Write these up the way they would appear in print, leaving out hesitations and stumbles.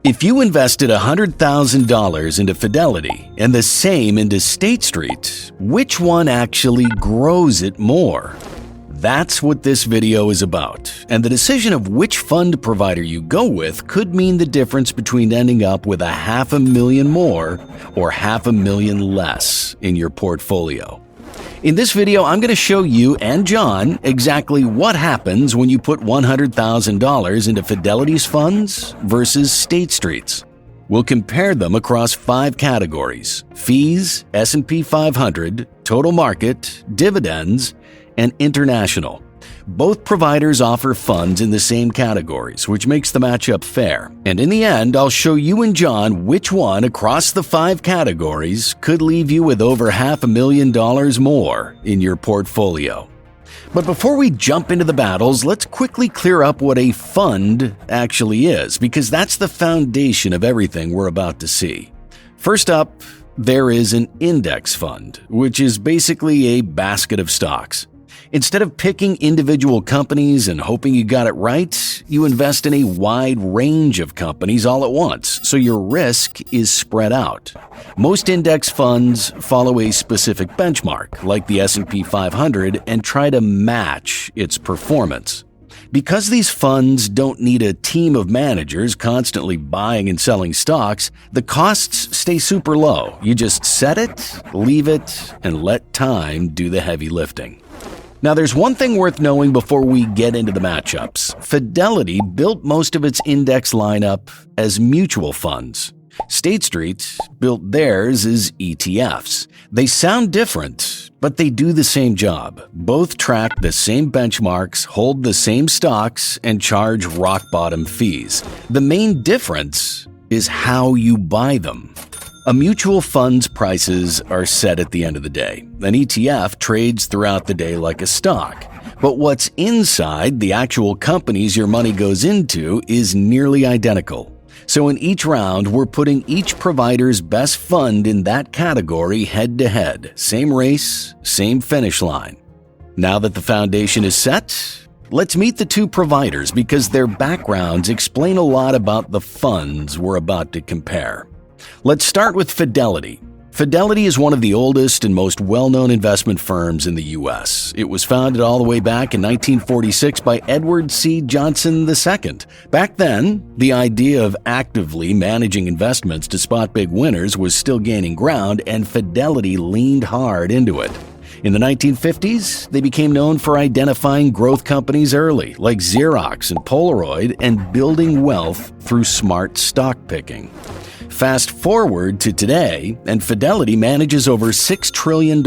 If you invested $100,000 into Fidelity and the same into State Street, which one actually grows it more? That's what this video is about, and the decision of which fund provider you go with could mean the difference between ending up with $500,000 more or $500,000 less in your portfolio. In this video, I'm going to show you and John exactly what happens when you put $100,000 into Fidelity's funds versus State Street's. We'll compare them across 5 categories: fees, S&P 500, total market, dividends, and international. Both providers offer funds in the same categories, which makes the matchup fair. And in the end, I'll show you and John which one across the 5 categories could leave you with over $500,000 more in your portfolio. But before we jump into the battles, let's quickly clear up what a fund actually is, because that's the foundation of everything we're about to see. First up, there is an index fund, which is basically a basket of stocks. Instead of picking individual companies and hoping you got it right, you invest in a wide range of companies all at once, so your risk is spread out. Most index funds follow a specific benchmark, like the S&P 500, and try to match its performance. Because these funds don't need a team of managers constantly buying and selling stocks, the costs stay super low. You just set it, leave it, and let time do the heavy lifting. Now, there's one thing worth knowing before we get into the matchups. Fidelity built most of its index lineup as mutual funds. State Street built theirs as ETFs. They sound different, but they do the same job. Both track the same benchmarks, hold the same stocks, and charge rock-bottom fees. The main difference is how you buy them. A mutual fund's prices are set at the end of the day. An ETF trades throughout the day like a stock. But what's inside the actual companies your money goes into is nearly identical. So in each round, we're putting each provider's best fund in that category head-to-head. Same race, same finish line. Now that the foundation is set, let's meet the 2 providers because their backgrounds explain a lot about the funds we're about to compare. Let's start with Fidelity. Fidelity is one of the oldest and most well-known investment firms in the U.S. It was founded all the way back in 1946 by Edward C. Johnson II. Back then, the idea of actively managing investments to spot big winners was still gaining ground, and Fidelity leaned hard into it. In the 1950s, they became known for identifying growth companies early, like Xerox and Polaroid, and building wealth through smart stock picking. Fast forward to today, and Fidelity manages over $6 trillion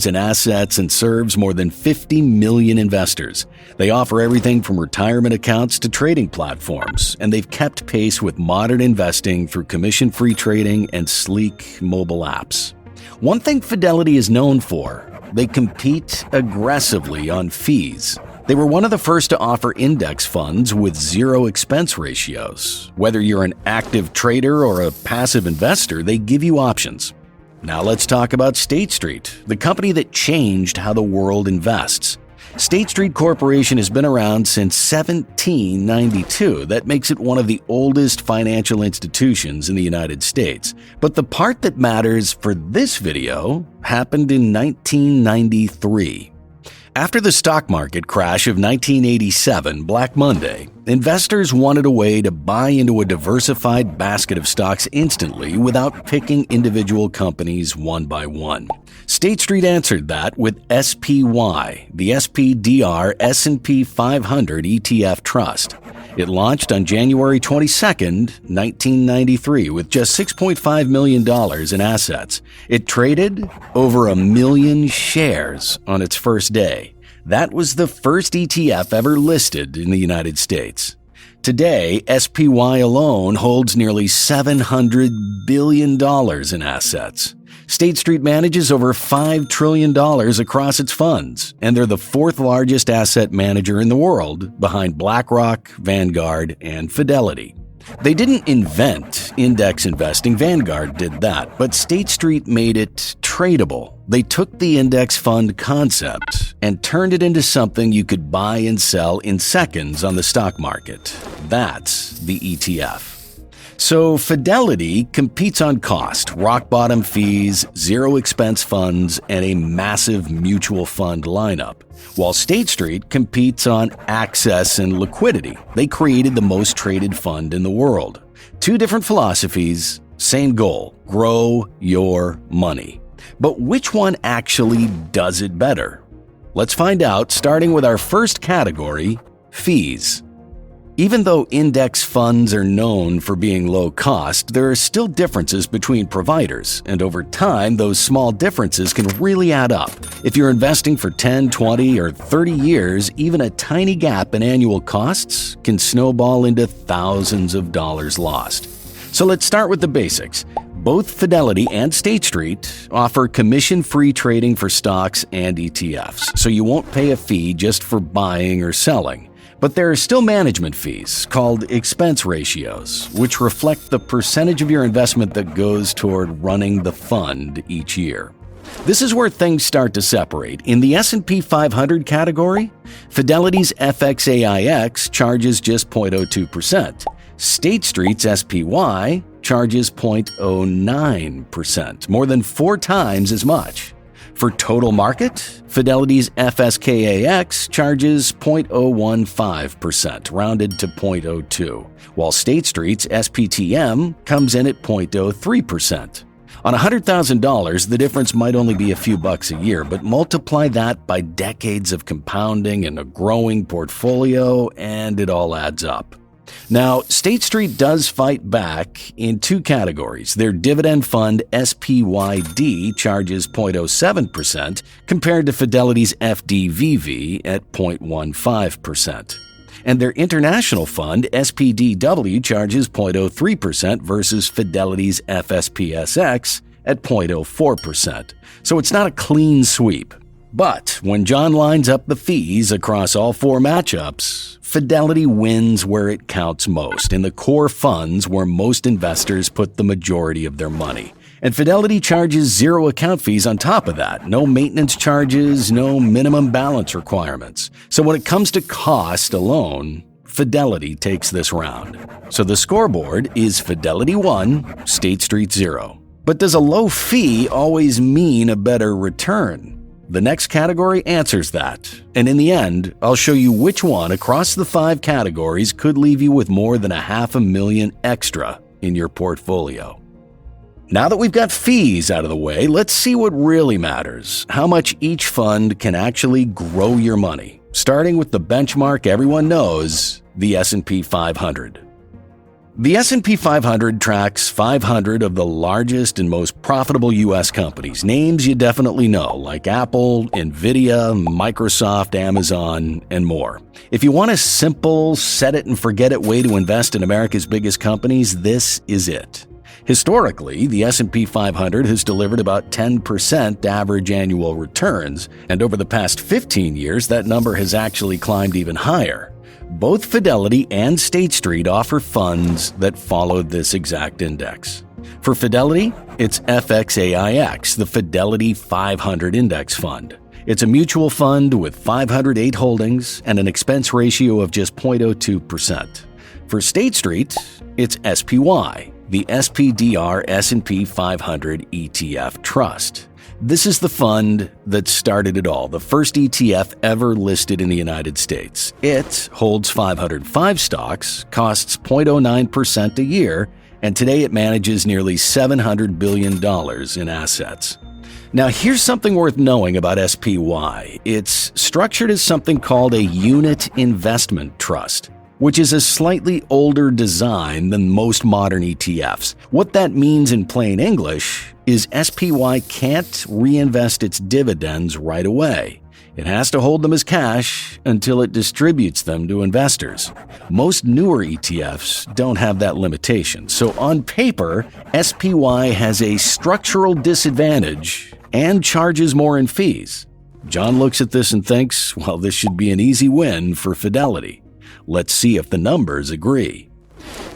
in assets and serves more than 50 million investors. They offer everything from retirement accounts to trading platforms, and they've kept pace with modern investing through commission-free trading and sleek mobile apps. One thing Fidelity is known for: they compete aggressively on fees. They were one of the first to offer index funds with 0 expense ratios. Whether you're an active trader or a passive investor, they give you options. Now let's talk about State Street, the company that changed how the world invests. State Street Corporation has been around since 1792. That makes it one of the oldest financial institutions in the United States. But the part that matters for this video happened in 1993. After the stock market crash of 1987, Black Monday, investors wanted a way to buy into a diversified basket of stocks instantly without picking individual companies one by one. State Street answered that with SPY, the SPDR S&P 500 ETF Trust. It launched on January 22, 1993, with just $6.5 million in assets. It traded over 1 million shares on its first day. That was the first ETF ever listed in the United States. Today, SPY alone holds nearly $700 billion in assets. State Street manages over $5 trillion across its funds, and they're the 4th largest asset manager in the world, behind BlackRock, Vanguard, and Fidelity. They didn't invent index investing, Vanguard did that, but State Street made it tradable. They took the index fund concept and turned it into something you could buy and sell in seconds on the stock market. That's the ETF. So Fidelity competes on cost, rock-bottom fees, zero-expense funds, and a massive mutual fund lineup, while State Street competes on access and liquidity. They created the most traded fund in the world. Two different philosophies, same goal: grow your money. But which one actually does it better? Let's find out, starting with our first category, fees. Even though index funds are known for being low cost, there are still differences between providers, and over time, those small differences can really add up. If you're investing for 10, 20, or 30 years, even a tiny gap in annual costs can snowball into thousands of dollars lost. So let's start with the basics. Both Fidelity and State Street offer commission-free trading for stocks and ETFs, so you won't pay a fee just for buying or selling. But there are still management fees, called expense ratios, which reflect the percentage of your investment that goes toward running the fund each year. This is where things start to separate. In the S&P 500 category, Fidelity's FXAIX charges just 0.02%. State Street's SPY charges 0.09%, more than 4 times as much. For total market, Fidelity's FSKAX charges 0.015%, rounded to 0.02, while State Street's SPTM comes in at 0.03%. On $100,000, the difference might only be a few bucks a year, but multiply that by decades of compounding and a growing portfolio, and it all adds up. Now, State Street does fight back in 2 categories. Their dividend fund SPYD charges 0.07% compared to Fidelity's FDVV at 0.15%. And their international fund SPDW charges 0.03% versus Fidelity's FSPSX at 0.04%. So it's not a clean sweep. But when John lines up the fees across all 4 matchups, Fidelity wins where it counts most, in the core funds where most investors put the majority of their money. And Fidelity charges 0 account fees on top of that, no maintenance charges, no minimum balance requirements. So when it comes to cost alone, Fidelity takes this round. So the scoreboard is Fidelity 1, State Street 0. But does a low fee always mean a better return? The next category answers that, and in the end, I'll show you which one across the 5 categories could leave you with more than $500,000 extra in your portfolio. Now that we've got fees out of the way, let's see what really matters: how much each fund can actually grow your money, starting with the benchmark everyone knows, the S&P 500. The S&P 500 tracks 500 of the largest and most profitable U.S. companies, names you definitely know, like Apple, Nvidia, Microsoft, Amazon, and more. If you want a simple, set-it-and-forget-it way to invest in America's biggest companies, this is it. Historically, the S&P 500 has delivered about 10% average annual returns, and over the past 15 years, that number has actually climbed even higher. Both Fidelity and State Street offer funds that follow this exact index. For Fidelity, it's FXAIX, the Fidelity 500 Index Fund. It's a mutual fund with 508 holdings and an expense ratio of just 0.02%. For State Street, it's SPY, the SPDR S&P 500 ETF Trust. This is the fund that started it all, the first ETF ever listed in the United States. It holds 505 stocks, costs 0.09% a year, and today it manages nearly $700 billion in assets. Now, here's something worth knowing about SPY. It's structured as something called a unit investment trust, which is a slightly older design than most modern ETFs. What that means in plain English is SPY can't reinvest its dividends right away. It has to hold them as cash until it distributes them to investors. Most newer ETFs don't have that limitation, so on paper, SPY has a structural disadvantage and charges more in fees. John looks at this and thinks, well, this should be an easy win for Fidelity. Let's see if the numbers agree.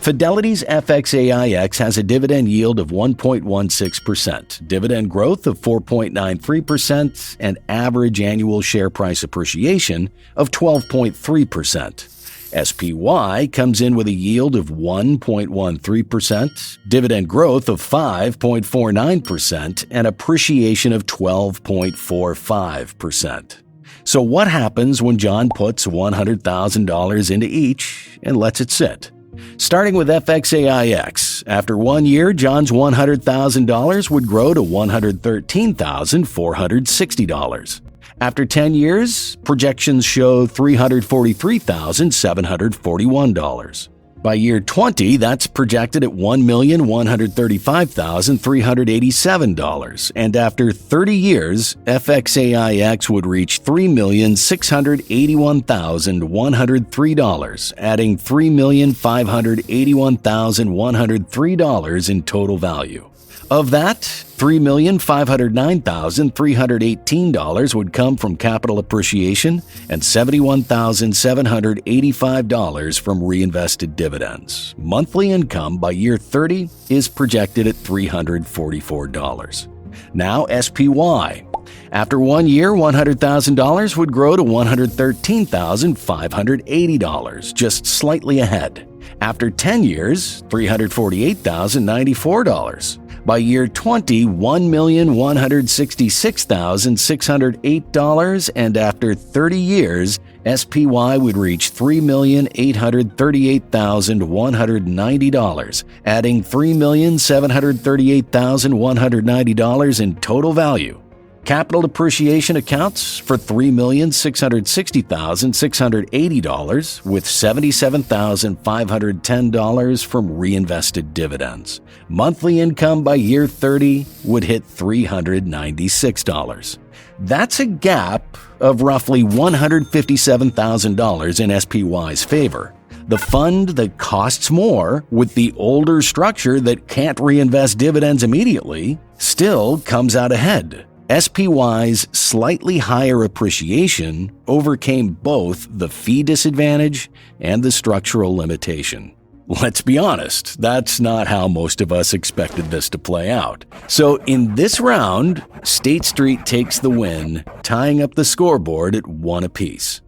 Fidelity's FXAIX has a dividend yield of 1.16%, dividend growth of 4.93%, and average annual share price appreciation of 12.3%. SPY comes in with a yield of 1.13%, dividend growth of 5.49%, and appreciation of 12.45%. So what happens when John puts $100,000 into each and lets it sit? Starting with FXAIX, after 1 year, John's $100,000 would grow to $113,460. After 10 years, projections show $343,741. By year 20, that's projected at $1,135,387, and after 30 years, FXAIX would reach $3,681,103, adding $3,581,103 in total value. Of that, $3,509,318 would come from capital appreciation and $71,785 from reinvested dividends. Monthly income by year 30 is projected at $344. Now SPY. After 1 year, $100,000 would grow to $113,580, just slightly ahead. After 10 years, $348,094. By year 20, $1,166,608, and after 30 years, SPY would reach $3,838,190, adding $3,738,190 in total value. Capital appreciation accounts for $3,660,680, with $77,510 from reinvested dividends. Monthly income by year 30 would hit $396. That's a gap of roughly $157,000 in SPY's favor. The fund that costs more, with the older structure that can't reinvest dividends immediately, still comes out ahead. SPY's slightly higher appreciation overcame both the fee disadvantage and the structural limitation. Let's be honest, that's not how most of us expected this to play out. So in this round, State Street takes the win, tying up the scoreboard at 1 apiece.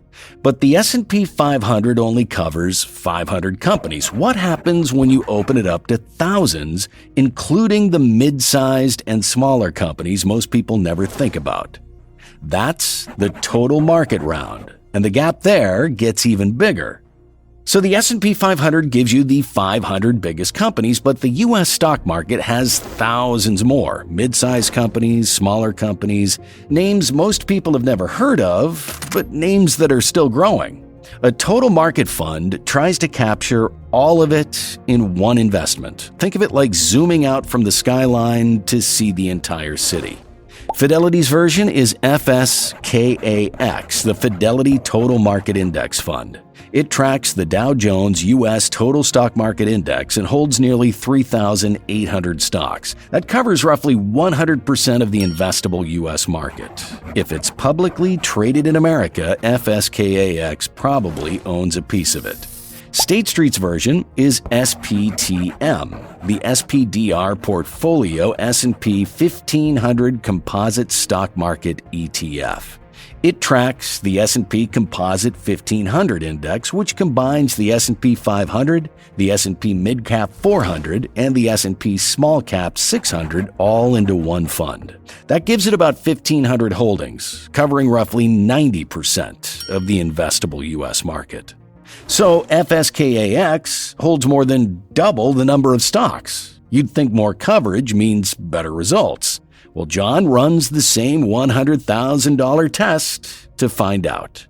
But the S&P 500 only covers 500 companies. What happens when you open it up to thousands, including the mid-sized and smaller companies most people never think about? That's the total market round, and the gap there gets even bigger. So the S&P 500 gives you the 500 biggest companies, but the U.S. stock market has thousands more. Mid-sized companies, smaller companies, names most people have never heard of, but names that are still growing. A total market fund tries to capture all of it in one investment. Think of it like zooming out from the skyline to see the entire city. Fidelity's version is FSKAX, the Fidelity Total Market Index Fund. It tracks the Dow Jones U.S. Total Stock Market Index and holds nearly 3,800 stocks. That covers roughly 100% of the investable U.S. market. If it's publicly traded in America, FSKAX probably owns a piece of it. State Street's version is SPTM, the SPDR Portfolio S&P 1500 Composite Stock Market ETF. It tracks the S&P Composite 1500 Index, which combines the S&P 500, the S&P Mid-Cap 400, and the S&P Small-Cap 600 all into one fund. That gives it about 1,500 holdings, covering roughly 90% of the investable U.S. market. So FSKAX holds more than double the number of stocks. You'd think more coverage means better results. Well, John runs the same $100,000 test to find out.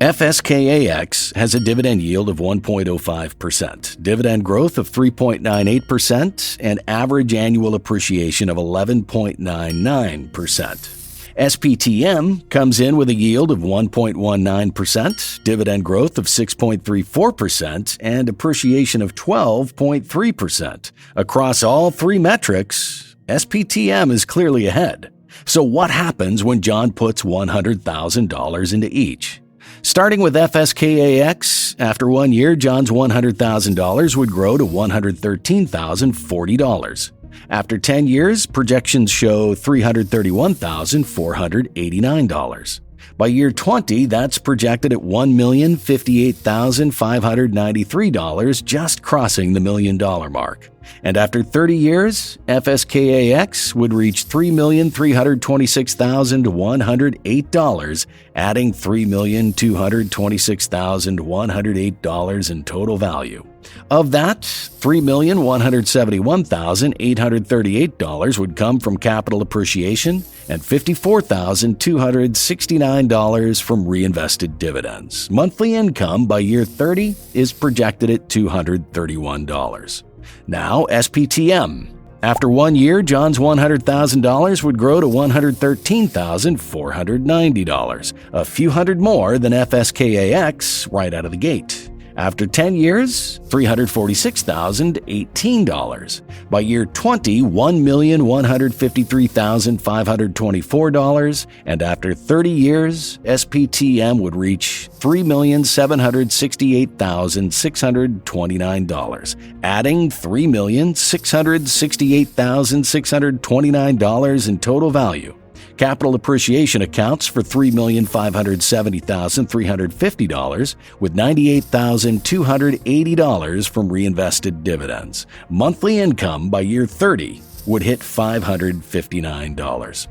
FSKAX has a dividend yield of 1.05%, dividend growth of 3.98%, and average annual appreciation of 11.99%. SPTM comes in with a yield of 1.19%, dividend growth of 6.34%, and appreciation of 12.3%. Across all three metrics, SPTM is clearly ahead. So what happens when John puts $100,000 into each? Starting with FSKAX, after 1 year, John's $100,000 would grow to $113,040. After 10 years, projections show $331,489. By year 20, that's projected at $1,058,593, just crossing the $1 million mark. And after 30 years, FSKAX would reach $3,326,108, adding $3,226,108 in total value. Of that, $3,171,838 would come from capital appreciation and $54,269 from reinvested dividends. Monthly income by year 30 is projected at $231. Now, SPTM. After 1 year, John's $100,000 would grow to $113,490, a few hundred more than FSKAX right out of the gate. After 10 years, $346,018. By year 20, $1,153,524, and after 30 years, SPTM would reach $3,768,629, adding $3,668,629 in total value. Capital appreciation accounts for $3,570,350, with $98,280 from reinvested dividends. Monthly income by year 30 would hit $559.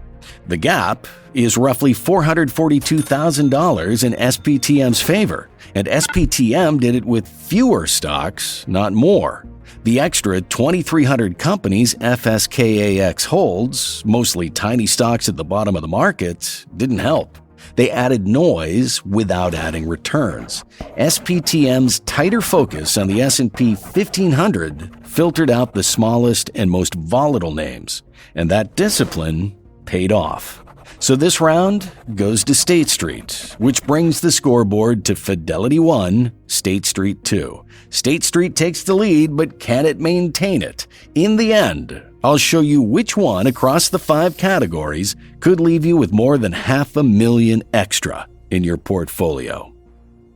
The gap is roughly $442,000 in SPTM's favor, and SPTM did it with fewer stocks, not more. The extra 2,300 companies FSKAX holds, mostly tiny stocks at the bottom of the market, didn't help. They added noise without adding returns. SPTM's tighter focus on the S&P 1500 filtered out the smallest and most volatile names, and that discipline paid off. So this round goes to State Street, which brings the scoreboard to Fidelity 1, State Street 2. State Street takes the lead, but can it maintain it? In the end, I'll show you which one across the 5 categories could leave you with more than $500,000 extra in your portfolio.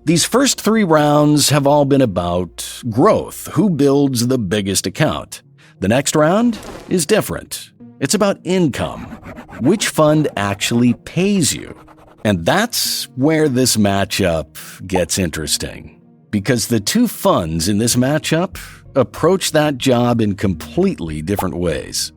These first 3 rounds have all been about growth, who builds the biggest account. The next round is different. It's about income. Which fund actually pays you? And that's where this matchup gets interesting, because the 2 funds in this matchup approach that job in completely different ways.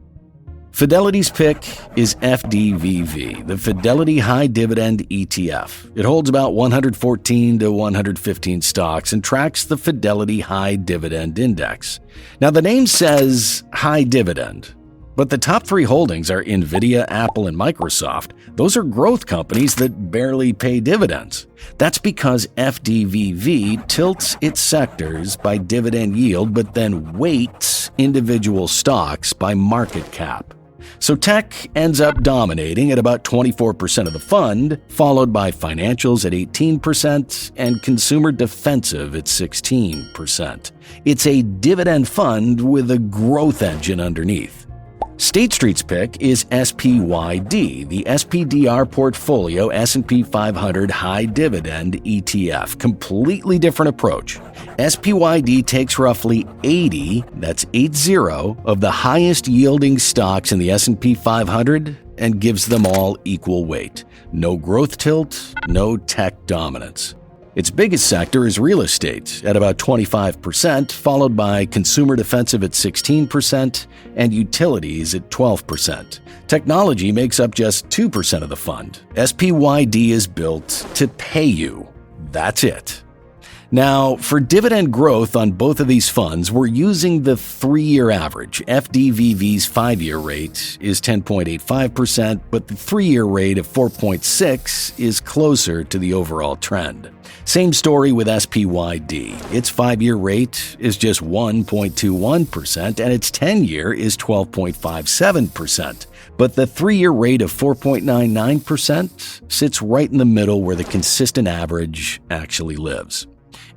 Fidelity's pick is FDVV, the Fidelity High Dividend ETF. It holds about 114 to 115 stocks and tracks the Fidelity High Dividend Index. Now, the name says high dividend, but the top 3 holdings are Nvidia, Apple, and Microsoft. Those are growth companies that barely pay dividends. That's because FDVV tilts its sectors by dividend yield, but then weights individual stocks by market cap. So tech ends up dominating at about 24% of the fund, followed by financials at 18% and consumer defensive at 16%. It's a dividend fund with a growth engine underneath. State Street's pick is SPYD, the SPDR Portfolio S&P 500 High Dividend ETF. Completely different approach. SPYD takes roughly 80, that's 80, of the highest yielding stocks in the S&P 500 and gives them all equal weight. No growth tilt, no tech dominance. Its biggest sector is real estate at about 25%, followed by consumer defensive at 16% and utilities at 12%. Technology makes up just 2% of the fund. SPYD is built to pay you. That's it. Now, for dividend growth on both of these funds, we're using the 3-year average. FDVV's 5-year rate is 10.85%, but the 3-year rate of 4.6% is closer to the overall trend. Same story with SPYD. Its 5-year rate is just 1.21%, and its 10-year is 12.57%. But the 3-year rate of 4.99% sits right in the middle where the consistent average actually lives.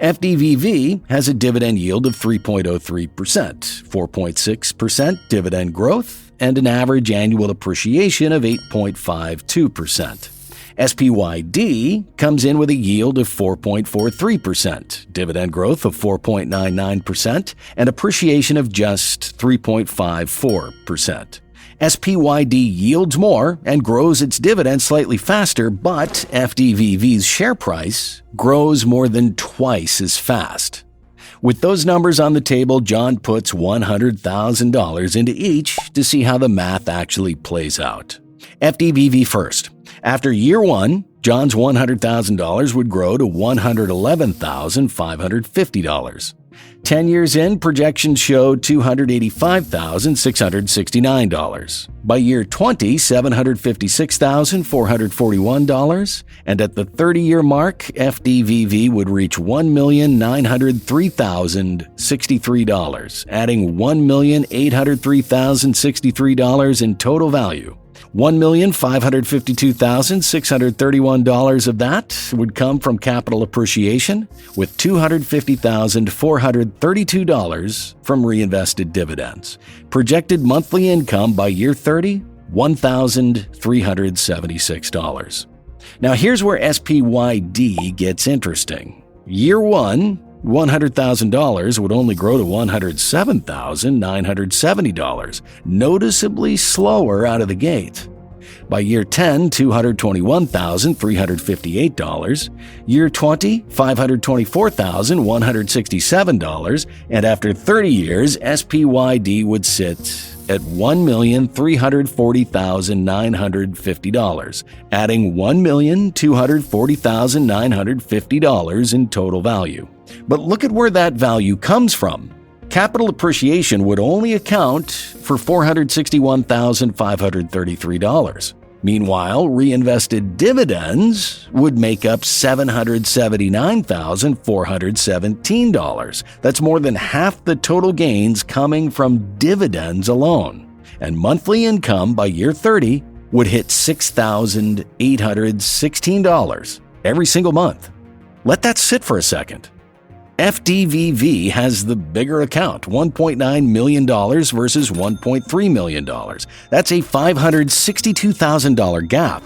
FDVV has a dividend yield of 3.03%, 4.6% dividend growth, and an average annual appreciation of 8.52%. SPYD comes in with a yield of 4.43%, dividend growth of 4.99%, and appreciation of just 3.54%. SPYD yields more and grows its dividend slightly faster, but FDVV's share price grows more than twice as fast. With those numbers on the table, John puts $100,000 into each to see how the math actually plays out. FDVV first. After year one, John's $100,000 would grow to $111,550. 10 years in, projections show $285,669. By year 20, $756,441. And at the 30-year mark, FDVV would reach $1,903,063, adding $1,803,063 in total value. $1,552,631 of that would come from capital appreciation, with $250,432 from reinvested dividends. Projected monthly income by year 30, $1,376. Now here's where SPYD gets interesting. Year one, $100,000 would only grow to $107,970, noticeably slower out of the gate. By year 10, $221,358. Year 20, $524,167. And after 30 years, SPYD would sit at $1,340,950, adding $1,240,950 in total value. But look at where that value comes from. Capital appreciation would only account for $461,533. Meanwhile, reinvested dividends would make up $779,417. That's more than half the total gains coming from dividends alone. And monthly income by year 30 would hit $6,816 every single month. Let that sit for a second. FDVV has the bigger account, $1.9 million versus $1.3 million. That's a $562,000 gap.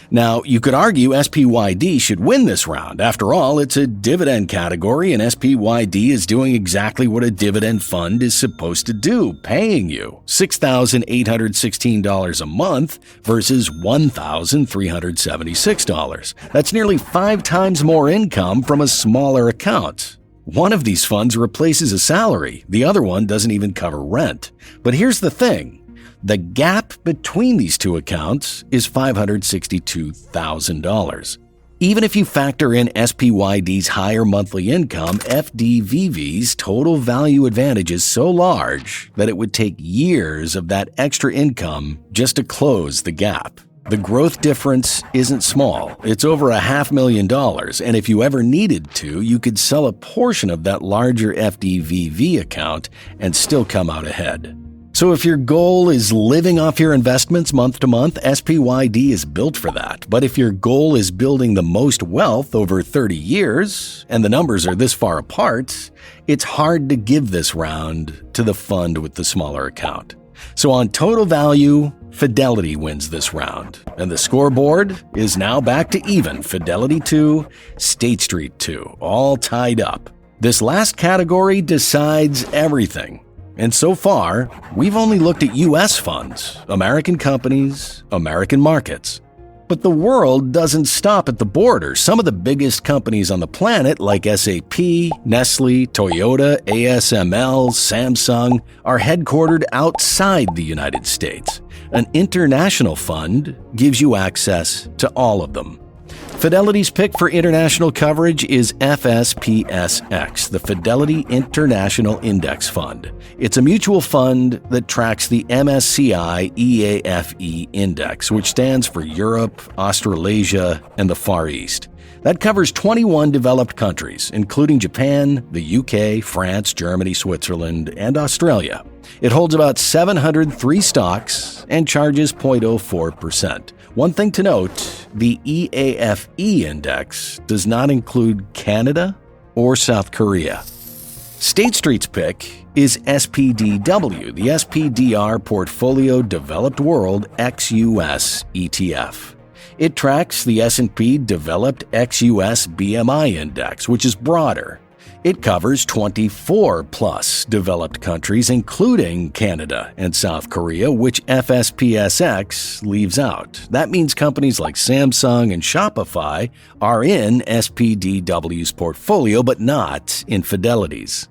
Now, you could argue SPYD should win this round. After all, it's a dividend category, and SPYD is doing exactly what a dividend fund is supposed to do, paying you $6,816 a month versus $1,376. That's nearly 5 times more income from a smaller account. One of these funds replaces a salary, the other one doesn't even cover rent. But here's the thing. The gap between these two accounts is $562,000. Even if you factor in SPYD's higher monthly income, FDVV's total value advantage is so large that it would take years of that extra income just to close the gap. The growth difference isn't small. It's over $500,000, and if you ever needed to, you could sell a portion of that larger FDVV account and still come out ahead. So if your goal is living off your investments month to month, SPYD is built for that. But if your goal is building the most wealth over 30 years, and the numbers are this far apart, it's hard to give this round to the fund with the smaller account. So on total value, Fidelity wins this round. And the scoreboard is now back to even. Fidelity 2, State Street 2, all tied up. This last category decides everything. And so far, we've only looked at U.S. funds, American companies, American markets. But the world doesn't stop at the border. Some of the biggest companies on the planet, like SAP, Nestle, Toyota, ASML, Samsung, are headquartered outside the United States. An international fund gives you access to all of them. Fidelity's pick for international coverage is FSPSX, the Fidelity International Index Fund. It's a mutual fund that tracks the MSCI EAFE Index, which stands for Europe, Australasia, and the Far East. That covers 21 developed countries, including Japan, the UK, France, Germany, Switzerland, and Australia. It holds about 703 stocks and charges 0.04%. One thing to note, the EAFE index does not include Canada or South Korea. State Street's pick is SPDW, the SPDR Portfolio Developed World ex-US ETF. It tracks the S&P Developed ex-US BMI Index, which is broader. It covers 24 plus developed countries, including Canada and South Korea, which FSPSX leaves out. That means companies like Samsung and Shopify are in SPDW's portfolio, but not in Fidelity's.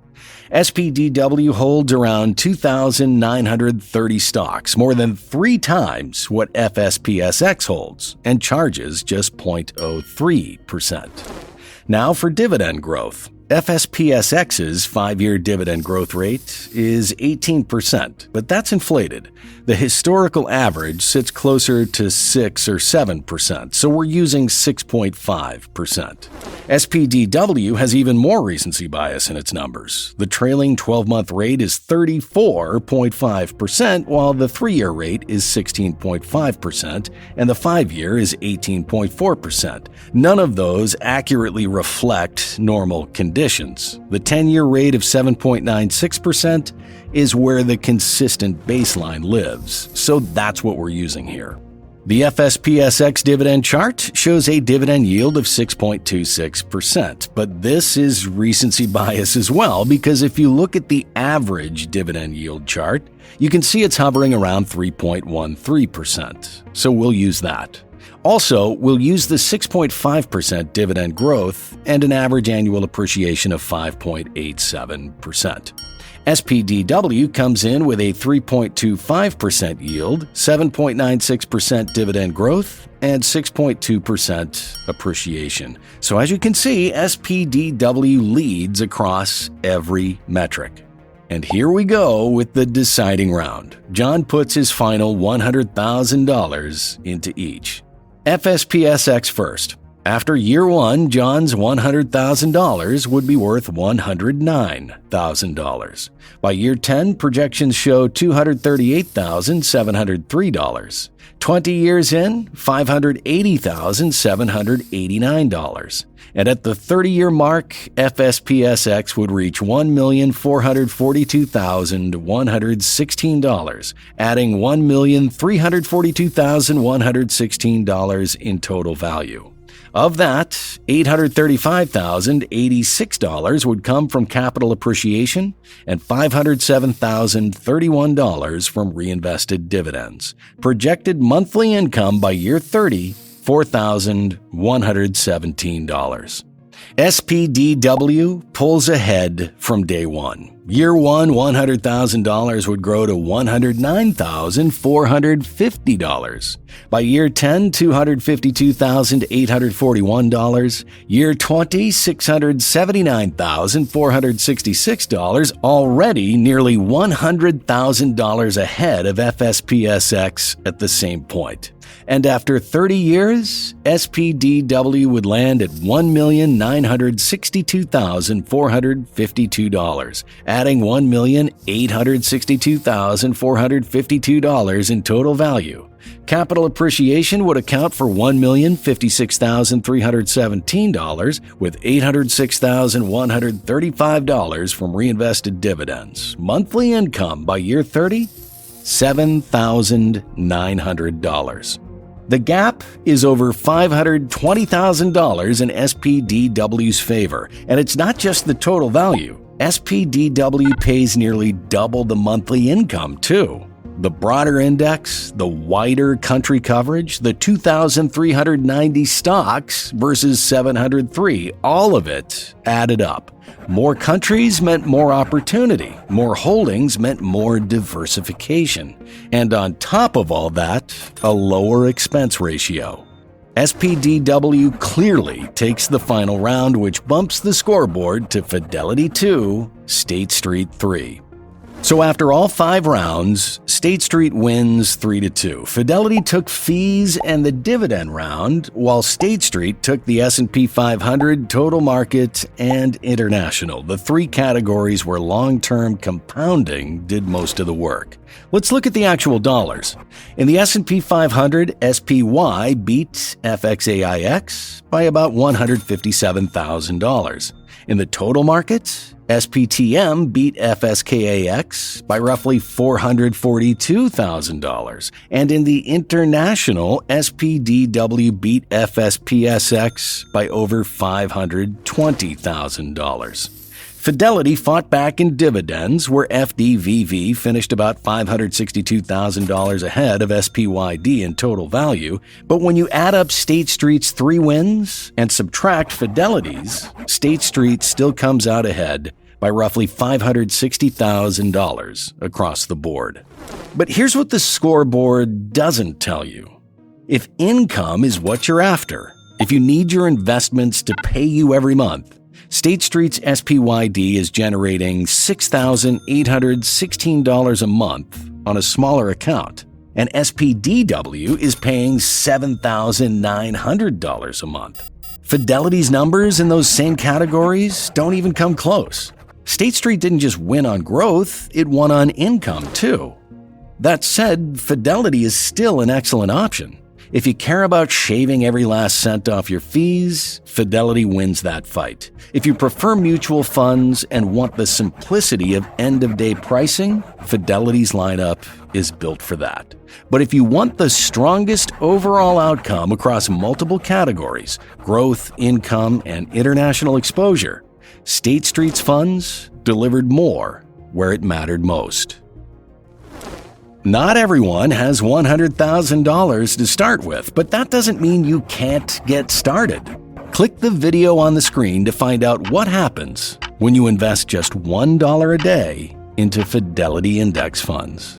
SPDW holds around 2,930 stocks, more than 3 times what FSPSX holds, and charges just 0.03%. Now for dividend growth. FSPSX's 5-year dividend growth rate is 18%, but that's inflated. The historical average sits closer to 6 or 7%, so we're using 6.5%. SPDW has even more recency bias in its numbers. The trailing 12-month rate is 34.5%, while the 3-year rate is 16.5%, and the 5-year is 18.4%. None of those accurately reflect normal conditions. The 10-year rate of 7.96% is where the consistent baseline lives, so that's what we're using here. The FSPSX dividend chart shows a dividend yield of 6.26%, but this is recency bias as well, because if you look at the average dividend yield chart, you can see it's hovering around 3.13%, so we'll use that. Also, we'll use the 6.5% dividend growth and an average annual appreciation of 5.87%. SPDW comes in with a 3.25% yield, 7.96% dividend growth, and 6.2% appreciation. So as you can see, SPDW leads across every metric. And here we go with the deciding round. John puts his final $100,000 into each. FSPSX first. After year 1, John's $100,000 would be worth $109,000. By year 10, projections show $238,703. 20 years in, $580,789. And at the 30-year mark, FSPSX would reach $1,442,116, adding $1,342,116 in total value. Of that, $835,086 would come from capital appreciation and $507,031 from reinvested dividends. Projected monthly income by year 30, $4,117. SPDW pulls ahead from day 1. Year 1, $100,000 would grow to $109,450. By year 10, $252,841. Year 20, $679,466, already nearly $100,000 ahead of FSPSX at the same point. And after 30 years, SPDW would land at $1,962,452, adding $1,862,452 in total value. Capital appreciation would account for $1,056,317, with $806,135 from reinvested dividends. Monthly income by year 30, $7,900. The gap is over $520,000 in SPDW's favor, and it's not just the total value. SPDW pays nearly double the monthly income, too. The broader index, the wider country coverage, the 2,390 stocks versus 703, all of it added up. More countries meant more opportunity. More holdings meant more diversification. And on top of all that, a lower expense ratio. SPDW clearly takes the final round, which bumps the scoreboard to Fidelity 2, State Street 3. So after all 5 rounds, State Street wins 3-2. Fidelity took fees and the dividend round, while State Street took the S&P 500, total market, and international, the 3 categories where long-term compounding did most of the work. Let's look at the actual dollars. In the S&P 500, SPY beat FXAIX by about $157,000. In the total market, SPTM beat FSKAX by roughly $442,000, and in the international, SPDW beat FSPSX by over $520,000. Fidelity fought back in dividends, where FDVV finished about $562,000 ahead of SPYD in total value, but when you add up State Street's 3 wins and subtract Fidelity's, State Street still comes out ahead by roughly $560,000 across the board. But here's what the scoreboard doesn't tell you. If income is what you're after, if you need your investments to pay you every month, State Street's SPYD is generating $6,816 a month on a smaller account, and SPDW is paying $7,900 a month. Fidelity's numbers in those same categories don't even come close. State Street didn't just win on growth, it won on income too. That said, Fidelity is still an excellent option. If you care about shaving every last cent off your fees, Fidelity wins that fight. If you prefer mutual funds and want the simplicity of end-of-day pricing, Fidelity's lineup is built for that. But if you want the strongest overall outcome across multiple categories, growth, income, and international exposure, State Street's funds delivered more where it mattered most. Not everyone has $100,000 to start with, but that doesn't mean you can't get started. Click the video on the screen to find out what happens when you invest just $1 a day into Fidelity Index funds.